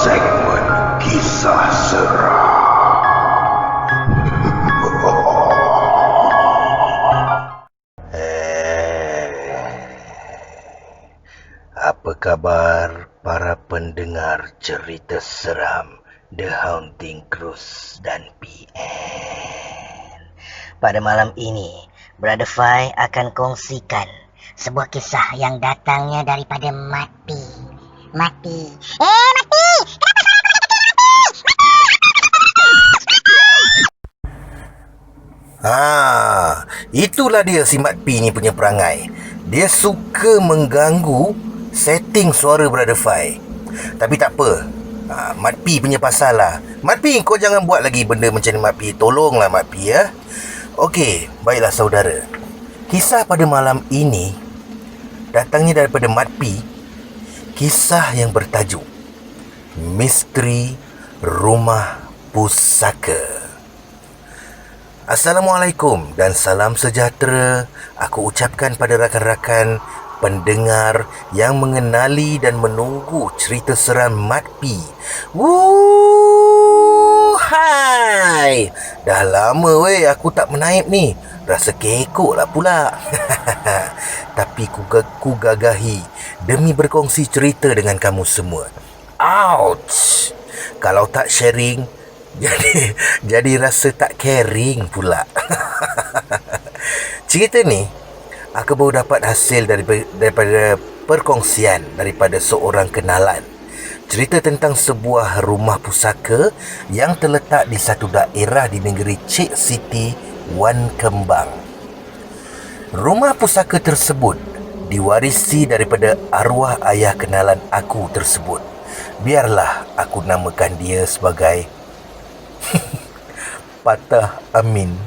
segmen kisah seram. Apa kabar para pendengar cerita seram The Haunting Cruise dan PN? Pada malam ini, Brother Fai akan kongsikan sebuah kisah yang datangnya daripada Matpi. Matpi! Kenapa suara aku macam Matpi? Itulah dia si Matpi ni punya perangai. Dia suka mengganggu setting suara Brother Fai. Tapi tak apa, Matpi punya pasal lah. Matpi, kau jangan buat lagi benda macam ni, Matpi. Tolonglah Matpi, ya. Okey, baiklah saudara. Kisah pada malam ini datangnya daripada Matpi. Kisah yang bertajuk Misteri Rumah Pusaka. Assalamualaikum dan salam sejahtera aku ucapkan pada rakan-rakan pendengar yang mengenali dan menunggu cerita seram Matpi. Hai. Dah lama weh aku tak menaip ni. Rasa kekok lah pula. Tapi ku gagahi demi berkongsi cerita dengan kamu semua. Ouch. Kalau tak sharing, jadi rasa tak caring pula. Cerita ni aku baru dapat hasil daripada perkongsian daripada seorang kenalan. Cerita tentang sebuah rumah pusaka yang terletak di satu daerah di negeri Cik Siti, Wan Kembang. Rumah pusaka tersebut diwarisi daripada arwah ayah kenalan aku tersebut. Biarlah aku namakan dia sebagai Patah Amin.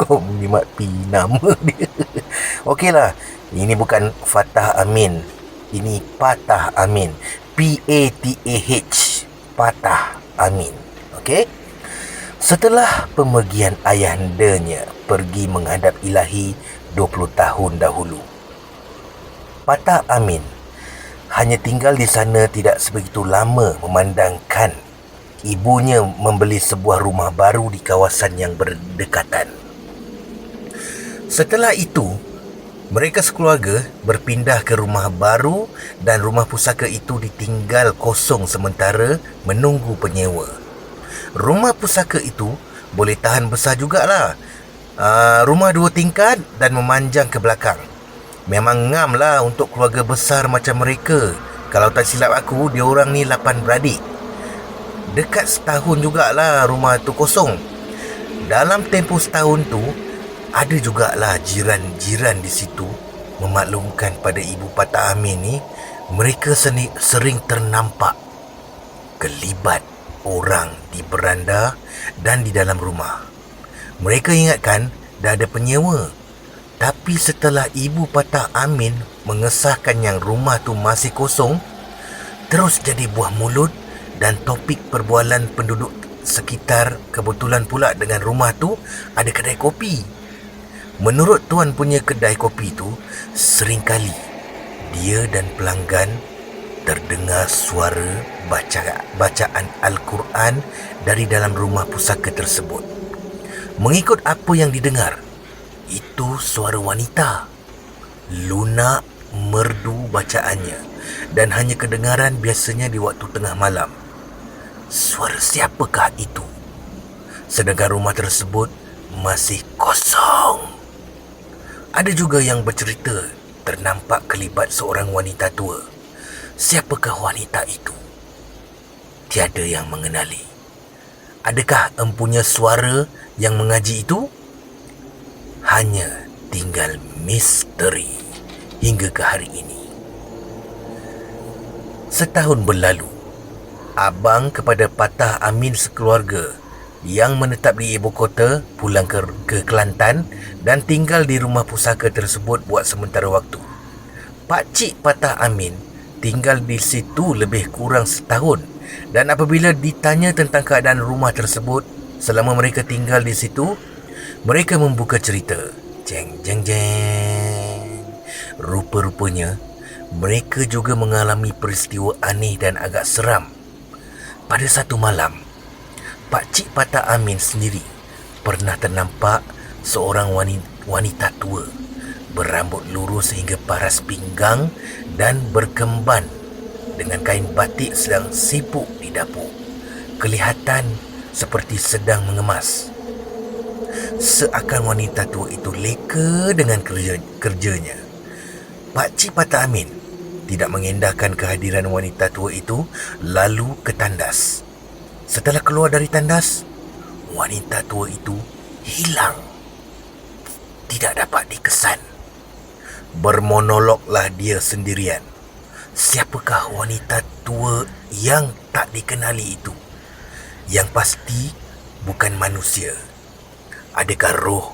Kau ni Matpi nama dia. Okeylah, ini bukan Fatah Amin. Ini Patah Amin. P-A-T-A-H. Patah Amin. Okey? Setelah pemergian ayahandanya pergi menghadap ilahi 20 tahun dahulu, Patah Amin hanya tinggal di sana tidak sebegitu lama memandangkan ibunya membeli sebuah rumah baru di kawasan yang berdekatan. Setelah itu, mereka sekeluarga berpindah ke rumah baru dan rumah pusaka itu ditinggal kosong sementara menunggu penyewa. Rumah pusaka itu boleh tahan besar jugalah. Rumah 2 tingkat dan memanjang ke belakang. Memang ngam lah untuk keluarga besar macam mereka. Kalau tak silap aku, diorang ni 8 beradik. Dekat setahun jugalah rumah tu kosong. Dalam tempoh setahun tu, ada jugalah jiran-jiran di situ memaklumkan pada ibu Patah Amin ni, mereka sering ternampak kelibat orang di beranda dan di dalam rumah. Mereka ingatkan dah ada penyewa. Tapi setelah ibu Patah Amin mengesahkan yang rumah tu masih kosong, terus jadi buah mulut dan topik perbualan penduduk sekitar kebetulan pula dengan rumah tu ada kedai kopi. Menurut tuan punya kedai kopi tu, seringkali dia dan pelanggan terdengar suara bacaan Al-Quran dari dalam rumah pusaka tersebut. Mengikut apa yang didengar, itu suara wanita. Lunak, merdu bacaannya dan hanya kedengaran biasanya di waktu tengah malam. Suara siapakah itu? Sedangkan rumah tersebut masih kosong. Ada juga yang bercerita ternampak kelibat seorang wanita tua. Siapakah wanita itu? Tiada yang mengenali. Adakah empunya suara yang mengaji itu? Hanya tinggal misteri hingga ke hari ini. Setahun berlalu, abang kepada Patah Amin sekeluarga yang menetap di ibu kota pulang ke Kelantan dan tinggal di rumah pusaka tersebut buat sementara waktu. Pakcik Patah Amin tinggal di situ lebih kurang setahun dan apabila ditanya tentang keadaan rumah tersebut selama mereka tinggal di situ, mereka membuka cerita. Jeng. Rupa-rupanya mereka juga mengalami peristiwa aneh dan agak seram Pada satu malam, Pakcik Patah Amin sendiri pernah ternampak seorang wanita tua berambut lurus hingga paras pinggang dan berkemban dengan kain batik sedang sibuk di dapur. Kelihatan seperti sedang mengemas. Seakan wanita tua itu leka dengan kerjanya. Pakcik Patah Amin tidak mengendahkan kehadiran wanita tua itu, lalu ke tandas. Setelah keluar dari tandas, wanita tua itu hilang. Tidak dapat dikesan. Bermonologlah dia sendirian. Siapakah wanita tua yang tak dikenali itu? Yang pasti bukan manusia. Adakah roh?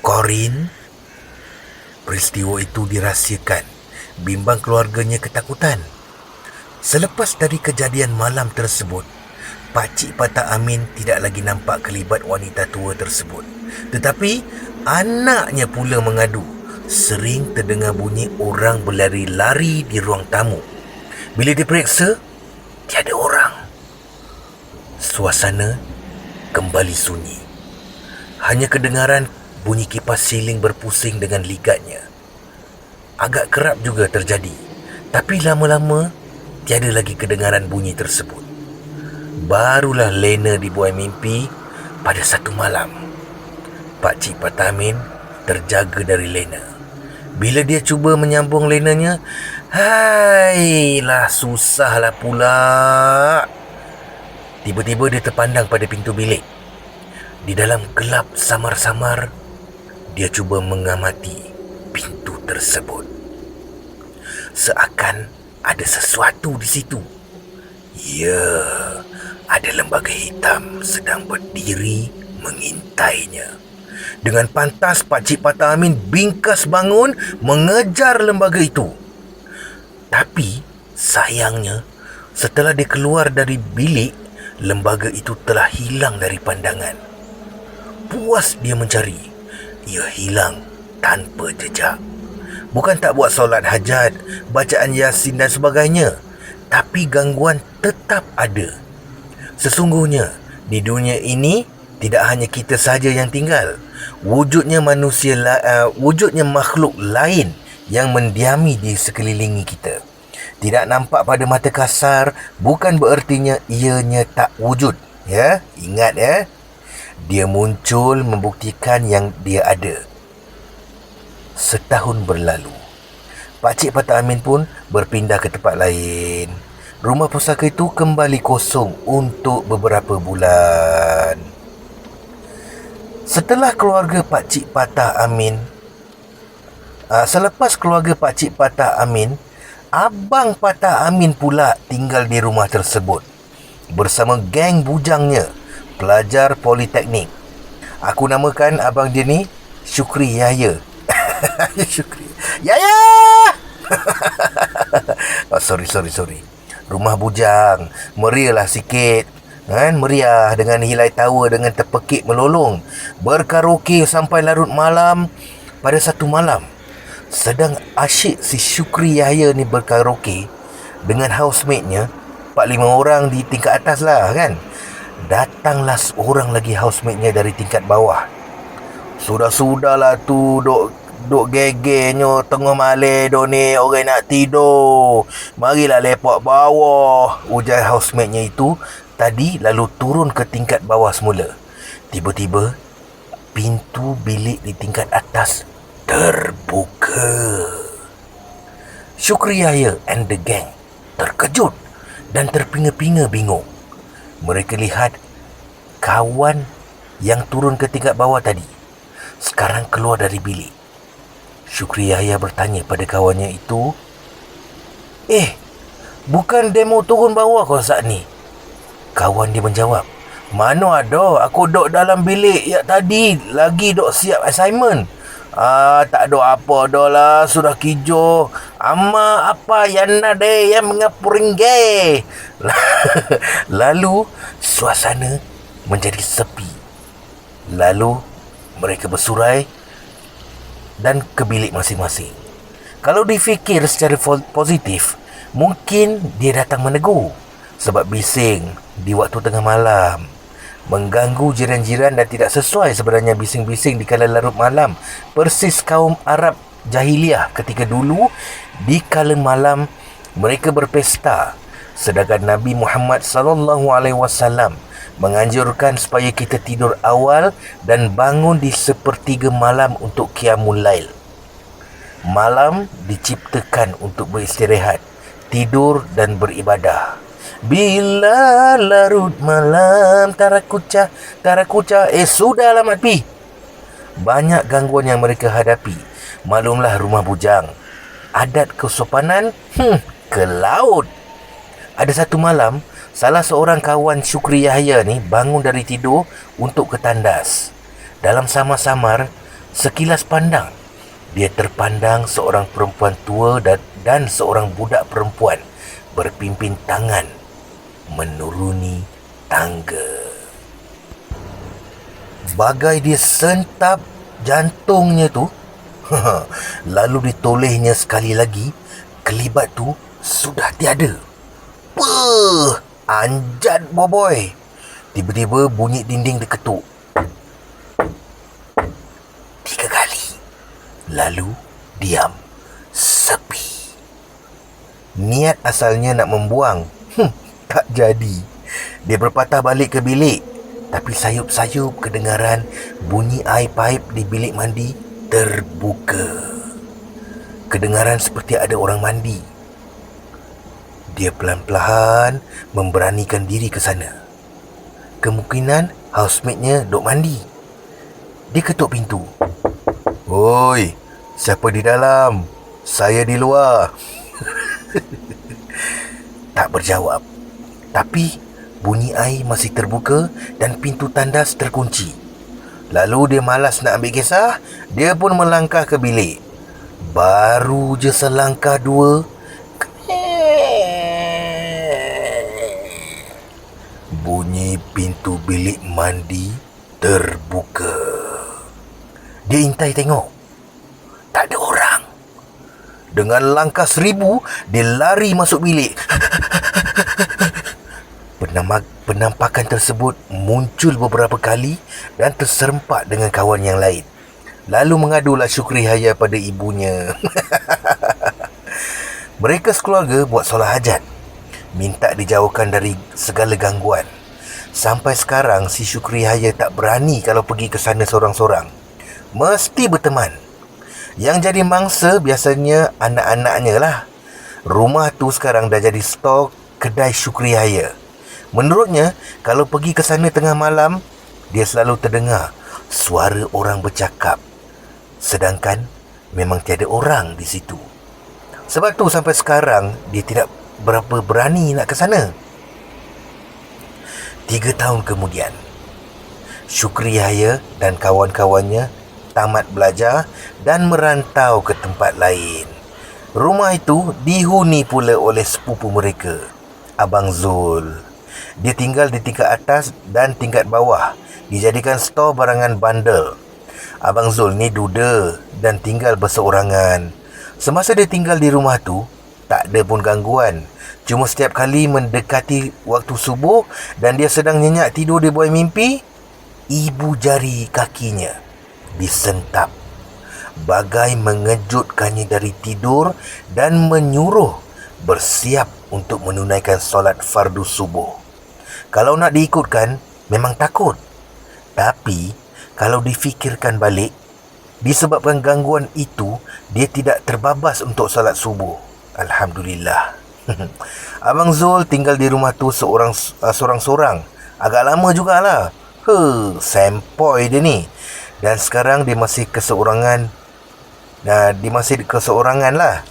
Korin? Peristiwa itu dirahsiakan. Bimbang keluarganya ketakutan. Selepas dari kejadian malam tersebut, Pakcik Patah Amin tidak lagi nampak kelibat wanita tua tersebut. Tetapi anaknya pula mengadu sering terdengar bunyi orang berlari-lari di ruang tamu. Bila diperiksa, tiada orang. Suasana kembali sunyi. Hanya kedengaran bunyi kipas siling berpusing dengan ligatnya. Agak kerap juga terjadi, tapi lama-lama tiada lagi kedengaran bunyi tersebut. Barulah lena dibuai mimpi pada satu malam. Pakcik Patah Amin terjaga dari lena. Bila dia cuba menyambung lenanya, hailah susahlah pula. Tiba-tiba dia terpandang pada pintu bilik. Di dalam gelap samar-samar, dia cuba mengamati pintu tersebut. Seakan ada sesuatu di situ. Ya, ada lembaga hitam sedang berdiri mengintainya. Dengan pantas Pakcik Patah Amin bingkas bangun mengejar lembaga itu. Tapi sayangnya, setelah dia keluar dari bilik, lembaga itu telah hilang dari pandangan. Puas dia mencari, ia hilang tanpa jejak. Bukan tak buat solat hajat, bacaan Yasin dan sebagainya, tapi gangguan tetap ada. Sesungguhnya di dunia ini tidak hanya kita saja yang tinggal. Wujudnya wujudnya makhluk lain yang mendiami di sekelilingi kita. Tidak nampak pada mata kasar bukan berertinya ianya tak wujud. Ya, ingat ya. Dia muncul membuktikan yang dia ada. Setahun berlalu. Pakcik Patah Amin pun berpindah ke tempat lain. Rumah pusaka itu kembali kosong untuk beberapa bulan. Selepas keluarga Pakcik Patah Amin, Abang Patah Amin pula tinggal di rumah tersebut bersama geng bujangnya, pelajar politeknik. Aku namakan abang dia ni Syukri Yahya. Syukri Yahya. Oh, sorry. Rumah bujang, meriahlah sikit. Kan, meriah dengan hilai tawa dengan terpekik melolong. Berkaraoke sampai larut malam. Pada satu malam, sedang asyik si Syukri Yahya ni berkaraoke dengan housemate-nya, 4-5 orang di tingkat atas lah kan. Datanglah seorang lagi housemate-nya dari tingkat bawah. Sudah-sudahlah tu duk gegenyo tengah malam dok ni, orang nak tidur. Marilah lepak bawah, ujar housemate-nya itu tadi, lalu turun ke tingkat bawah semula. Tiba-tiba pintu bilik di tingkat atas terbuka. Syukri Yahya and the gang terkejut dan terpinga-pinga bingung. Mereka lihat kawan yang turun ke tingkat bawah tadi sekarang keluar dari bilik. Syukri Yahya bertanya pada kawannya itu, bukan demo turun bawah kau saat ni? Kawan dia menjawab, mana ada, aku duduk dalam bilik ya tadi, lagi duduk siap assignment. Tak ada apa dah lah, sudah kijo. Ama apa yang ada yang mengapuringge. Lalu suasana menjadi sepi. Lalu mereka bersurai dan ke bilik masing-masing. Kalau difikir secara positif, mungkin dia datang menegur. sebab bising di waktu tengah malam, mengganggu jiran-jiran dan tidak sesuai sebenarnya bising-bising di kala larut malam. Persis kaum Arab jahiliah ketika dulu, di kala malam mereka berpesta. Sedangkan Nabi Muhammad SAW menganjurkan supaya kita tidur awal dan bangun di sepertiga malam untuk qiyamul lail. Malam diciptakan untuk beristirahat, tidur dan beribadah. Bila larut malam tarakucah, sudahlah Mat Pi. Banyak gangguan yang mereka hadapi. Maklumlah rumah bujang, adat kesopanan ke laut. Ada satu malam, salah seorang kawan Syukri Yahya ni bangun dari tidur untuk ke tandas. Dalam samar-samar, sekilas pandang, dia terpandang seorang perempuan tua dan seorang budak perempuan berpimpin tangan menuruni tangga. Bagai dia sentap jantungnya tu, lalu ditolehnya sekali lagi, kelibat tu sudah tiada. Anjat boboy. Tiba-tiba bunyi dinding diketuk 3 kali. Lalu diam, sepi. Niat asalnya nak membuang, tak jadi. Dia berpatah balik ke bilik, tapi sayup-sayup kedengaran bunyi air paip di bilik mandi terbuka. Kedengaran seperti ada orang mandi. Dia pelan-pelan memberanikan diri ke sana. Kemungkinan housemate-nya duk mandi. Dia ketuk pintu. "Oi, siapa di dalam? Saya di luar." Tak berjawab. Tapi bunyi air masih terbuka dan pintu tandas terkunci. Lalu dia malas nak ambil kisah, dia pun melangkah ke bilik. Baru je selangkah 2, bunyi pintu bilik mandi terbuka. Dia intai tengok, tak ada orang. Dengan langkah 1000, dia lari masuk bilik. Penampakan tersebut muncul beberapa kali dan terserempak dengan kawan yang lain. Lalu mengadulah Syukri Yahya pada ibunya. Mereka sekeluarga buat solat hajat, minta dijauhkan dari segala gangguan. Sampai sekarang si Syukri Yahya tak berani kalau pergi ke sana seorang-seorang. Mesti berteman. Yang jadi mangsa biasanya anak-anaknya lah. Rumah tu sekarang dah jadi stor kedai Syukri Yahya. Menurutnya, kalau pergi ke sana tengah malam, dia selalu terdengar suara orang bercakap. Sedangkan memang tiada orang di situ. Sebab tu sampai sekarang dia tidak berapa berani nak ke sana. 3 tahun kemudian, Syukri Yahya dan kawan-kawannya tamat belajar dan merantau ke tempat lain. Rumah itu dihuni pula oleh sepupu mereka, Abang Zul. Dia tinggal di tingkat atas dan tingkat bawah, dijadikan stor barangan bandel. Abang Zul ni duda dan tinggal berseorangan. Semasa dia tinggal di rumah tu, tak ada pun gangguan. Cuma setiap kali mendekati waktu subuh dan dia sedang nyenyak tidur di buai mimpi, ibu jari kakinya disentap, bagai mengejutkannya dari tidur dan menyuruh bersiap untuk menunaikan solat fardu subuh. Kalau nak diikutkan, memang takut. Tapi, kalau difikirkan balik, disebabkan gangguan itu, dia tidak terbabas untuk solat subuh. Alhamdulillah. Abang Zul tinggal di rumah tu sorang-sorang. Agak lama jugalah. Sempoi dia ni. Dan sekarang dia masih keseorangan. Dia masih keseorangan lah.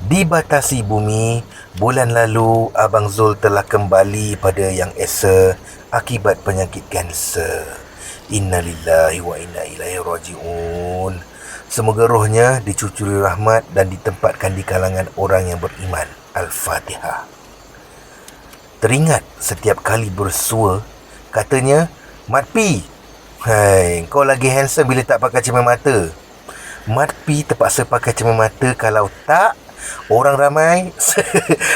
Dibatasi bumi, bulan lalu Abang Zul telah kembali pada yang esa akibat penyakit kanser. Innalillahi wa inna ilaihi raji'un. Semoga rohnya dicucuri rahmat dan ditempatkan di kalangan orang yang beriman. Al-Fatihah. Teringat setiap kali bersua, katanya, "Mat Pi, kau lagi handsome bila tak pakai cermin mata." Mat Pi terpaksa pakai cermin mata, kalau tak, Orang ramai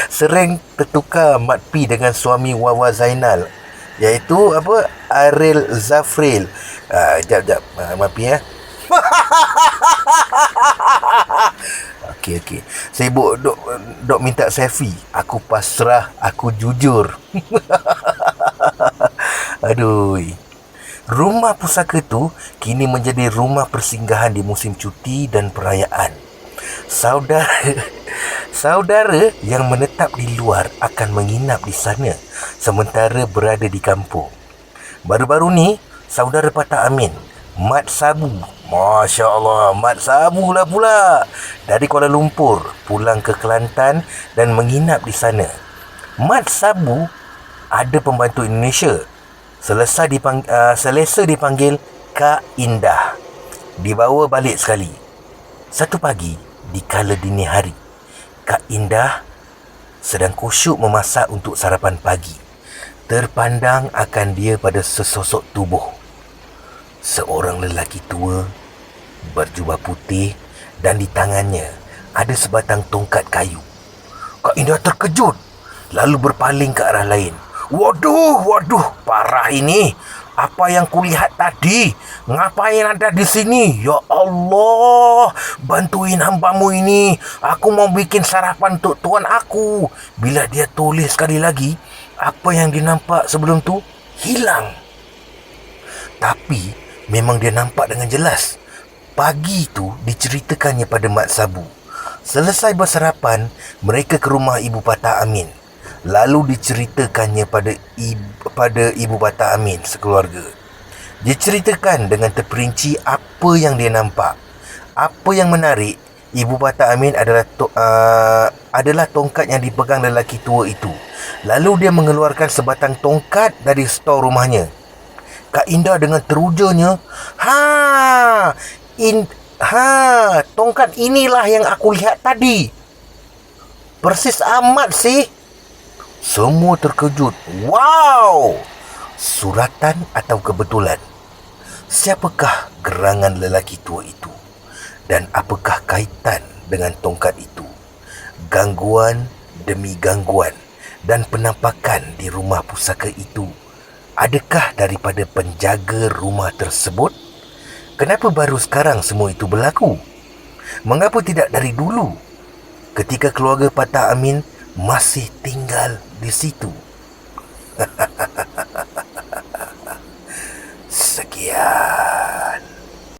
sering tertukar Mat P dengan suami Wawa Zainal, iaitu apa, Ariel Zafril. Jap Mat P ya. Okey. Sibuk dok minta selfie. Aku pasrah, aku jujur. Aduh. Rumah pusaka tu kini menjadi rumah persinggahan di musim cuti dan perayaan. Saudara yang menetap di luar akan menginap di sana sementara berada di kampung. Baru-baru ni, saudara Patah Amin, Mat Sabu, Masya Allah, Mat Sabu lah pula, dari Kuala Lumpur pulang ke Kelantan dan menginap di sana. Mat Sabu ada pembantu Indonesia. Selesa dipanggil Kak Indah. Dibawa balik sekali. Satu pagi, di kala dini hari, Kak Indah sedang kusyuk memasak untuk sarapan pagi. Terpandang akan dia pada sesosok tubuh. Seorang lelaki tua, berjubah putih dan di tangannya ada sebatang tongkat kayu. Kak Indah terkejut, lalu berpaling ke arah lain. Waduh, parah ini. Apa yang kulihat tadi? Ngapain anda di sini? Ya Allah, bantuin hambamu ini. Aku mau bikin sarapan untuk tuan aku. Bila dia tulis sekali lagi, apa yang dia nampak sebelum tu hilang. Tapi memang dia nampak dengan jelas. Pagi tu diceritakannya pada Mat Sabu. Selesai bersarapan, mereka ke rumah Ibu Patah Amin. Lalu diceritakannya pada Ibu Patah Amin sekeluarga. Diceritakan dengan terperinci apa yang dia nampak. Apa yang menarik, Ibu Patah Amin adalah tongkat yang dipegang lelaki tua itu. Lalu dia mengeluarkan sebatang tongkat dari stor rumahnya. Kak Indah dengan terujunya, tongkat inilah yang aku lihat tadi. Persis amat sih. Semua terkejut. Wow! Suratan atau kebetulan? Siapakah gerangan lelaki tua itu? Dan apakah kaitan dengan tongkat itu? Gangguan demi gangguan dan penampakan di rumah pusaka itu, adakah daripada penjaga rumah tersebut? Kenapa baru sekarang semua itu berlaku? Mengapa tidak dari dulu, ketika keluarga Patah Amin masih tinggal di situ? Sekian.